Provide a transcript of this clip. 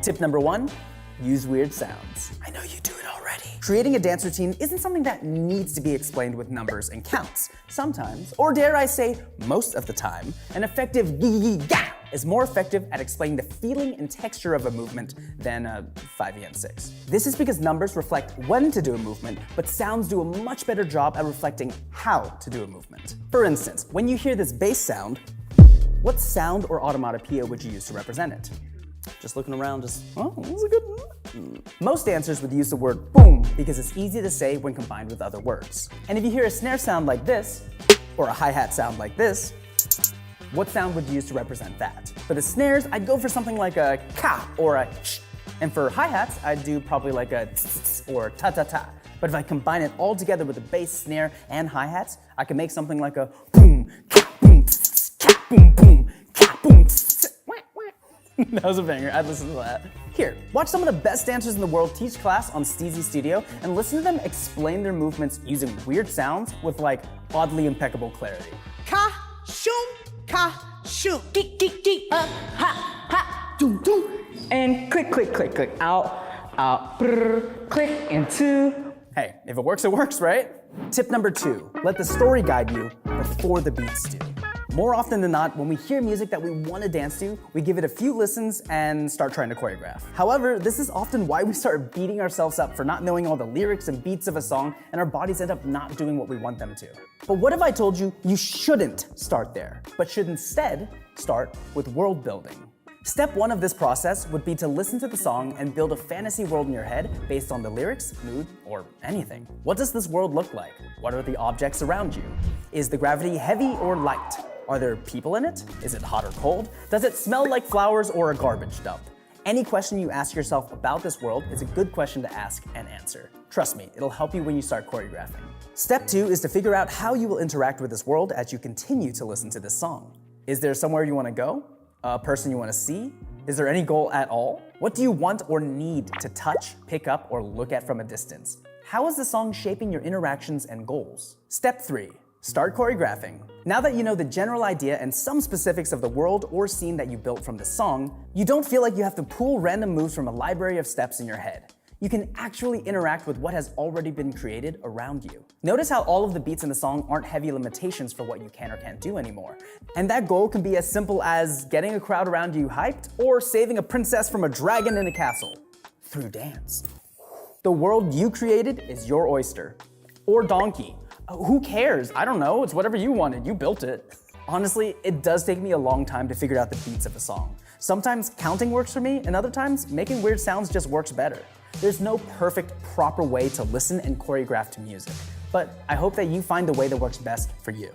Tip number 1, use weird sounds. I know you do it already. Creating a dance routine isn't something that needs to be explained with numbers and counts. Sometimes, or dare I say, most of the time, an effective yee-yee-ga is more effective at explaining the feeling and texture of a movement than a 5EM6. This is because numbers reflect when to do a movement, but sounds do a much better job at reflecting how to do a movement. For instance, when you hear this bass sound, what sound or automatopoeia would you use to represent it? Just looking around, oh, that was a good one. Most dancers would use the word boom because it's easy to say when combined with other words. And if you hear a snare sound like this, or a hi-hat sound like this, what sound would you use to represent that? For the snares, I'd go for something like a ka or a ch. And for hi-hats, I'd do probably like a tss or ta-ta-ta. But if I combine it all together with the bass, snare, and hi-hats, I can make something like a boom, ka, boom, tss, ka, boom, boom, ka, boom, tss. That was a banger, I'd listen to that. Here, watch some of the best dancers in the world teach class on Steezy Studio and listen to them explain their movements using weird sounds with like oddly impeccable clarity. Ka, shoom, ka, shoom, geek, geek, geek, ha, ha, doom, doom. And click, click, click, click, out, brr, click, and 2. Hey, if it works, right? Tip number 2, let the story guide you before the beats do. More often than not, when we hear music that we want to dance to, we give it a few listens and start trying to choreograph. However, this is often why we start beating ourselves up for not knowing all the lyrics and beats of a song, and our bodies end up not doing what we want them to. But what if I told you you shouldn't start there, but should instead start with world building? Step 1 of this process would be to listen to the song and build a fantasy world in your head based on the lyrics, mood, or anything. What does this world look like? What are the objects around you? Is the gravity heavy or light? Are there people in it? Is it hot or cold? Does it smell like flowers or a garbage dump? Any question you ask yourself about this world is a good question to ask and answer. Trust me, it'll help you when you start choreographing. Step 2 is to figure out how you will interact with this world as you continue to listen to this song. Is there somewhere you want to go? A person you want to see? Is there any goal at all? What do you want or need to touch, pick up, or look at from a distance? How is the song shaping your interactions and goals? Step 3. Start choreographing. Now that you know the general idea and some specifics of the world or scene that you built from this song, you don't feel like you have to pull random moves from a library of steps in your head. You can actually interact with what has already been created around you. Notice how all of the beats in the song aren't heavy limitations for what you can or can't do anymore. And that goal can be as simple as getting a crowd around you hyped or saving a princess from a dragon in a castle through dance. The world you created is your oyster. Or donkey. Who cares? I don't know, it's whatever you wanted, you built it. Honestly, it does take me a long time to figure out the beats of a song. Sometimes counting works for me, and other times making weird sounds just works better. There's no perfect, proper way to listen and choreograph to music, but I hope that you find the way that works best for you.